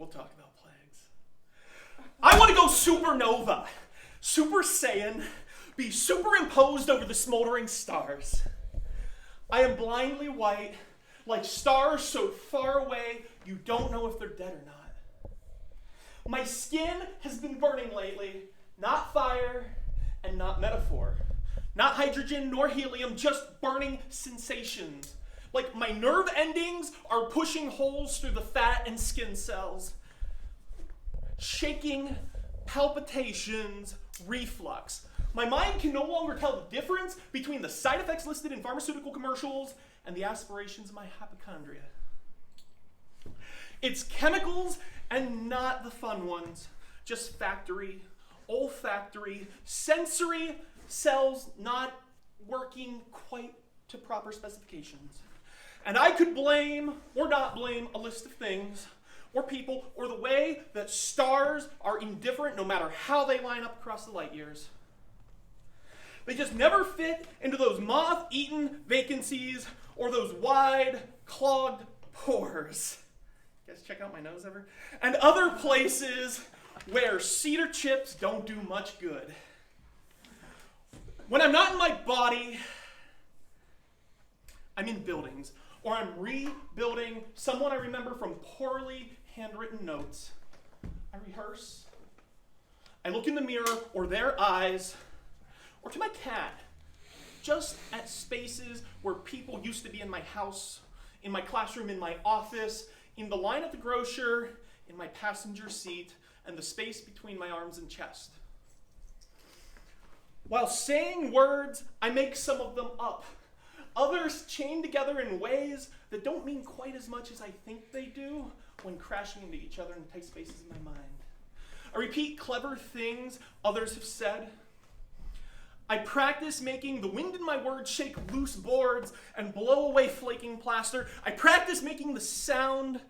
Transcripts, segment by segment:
we'll talk about plagues. I want to go supernova, Super Saiyan, be superimposed over the smoldering stars. I am blindly white, like stars so far away you don't know if they're dead or not. My skin has been burning lately, not fire and not metaphor. Not hydrogen nor helium, just burning sensations. Like my nerve endings are pushing holes through the fat and skin cells. Shaking, palpitations, reflux. My mind can no longer tell the difference between the side effects listed in pharmaceutical commercials and the aspirations of my hypochondria. It's chemicals and not the fun ones, just factory, olfactory, sensory cells not working quite to proper specifications. And I could blame or not blame a list of things or people or the way that stars are indifferent no matter how they line up across the light years. They just never fit into those moth-eaten vacancies or those wide, clogged pores. You guys check out my nose ever? And other places where cedar chips don't do much good. When I'm not in my body, I'm in buildings, or I'm rebuilding someone I remember from poorly handwritten notes. I rehearse. I look in the mirror, or their eyes, or to my cat, just at spaces where people used to be in my house, in my classroom, in my office, in the line at the grocer, in my passenger seat, and the space between my arms and chest. While saying words, I make some of them up. Others chain together in ways that don't mean quite as much as I think they do when crashing into each other in tight spaces in my mind. I repeat clever things others have said. I practice making the wind in my words shake loose boards and blow away flaking plaster. I practice making them sound,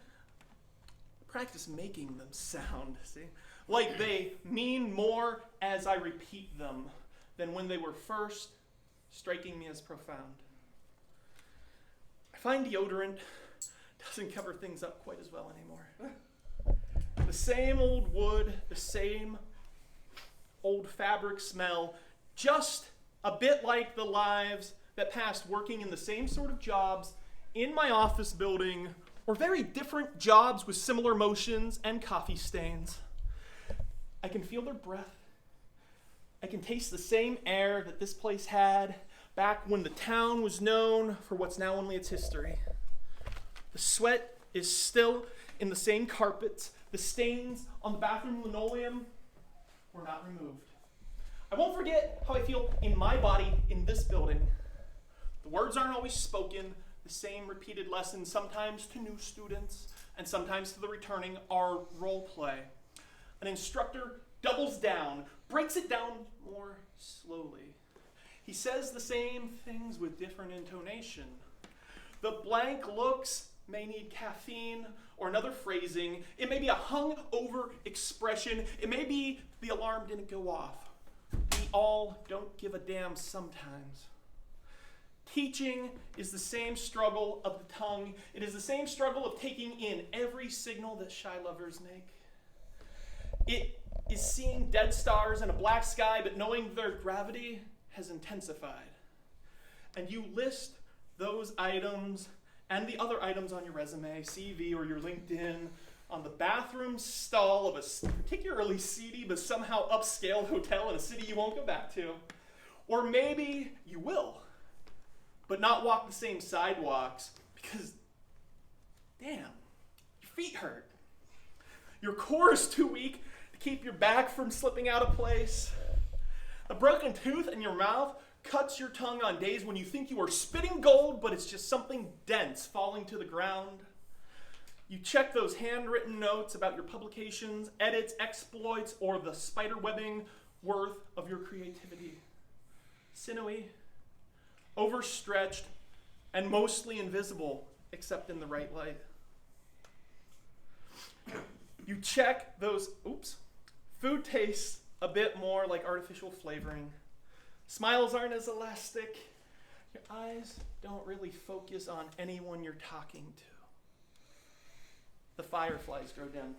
see? Like they mean more as I repeat them than when they were first striking me as profound. I find deodorant doesn't cover things up quite as well anymore. The same old wood, the same old fabric smell, just a bit like the lives that passed working in the same sort of jobs in my office building, or very different jobs with similar motions and coffee stains. I can feel their breath. I can taste the same air that this place had back when the town was known for what's now only its history. The sweat is still in the same carpets. The stains on the bathroom linoleum were not removed. I won't forget how I feel in my body in this building. The words aren't always spoken, the same repeated lessons, sometimes to new students and sometimes to the returning, are role play. An instructor doubles down, breaks it down more slowly. He says the same things with different intonation. The blank looks may need caffeine or another phrasing. It may be a hung-over expression. It may be the alarm didn't go off. We all don't give a damn sometimes. Teaching is the same struggle of the tongue. It is the same struggle of taking in every signal that shy lovers make. It is seeing dead stars in a black sky, but knowing their gravity has intensified. And you list those items and the other items on your resume, CV, or your LinkedIn on the bathroom stall of a particularly seedy but somehow upscale hotel in a city you won't go back to. Or maybe you will, but not walk the same sidewalks because, damn, your feet hurt. Your core is too weak to keep your back from slipping out of place. A broken tooth in your mouth cuts your tongue on days when you think you are spitting gold, but it's just something dense falling to the ground. You check those handwritten notes about your publications, edits, exploits, or the spiderwebbing worth of your creativity. Sinewy, overstretched, and mostly invisible, except in the right light. You check those, food tastes a bit more like artificial flavoring. Smiles aren't as elastic. Your eyes don't really focus on anyone you're talking to. The fireflies grow dim.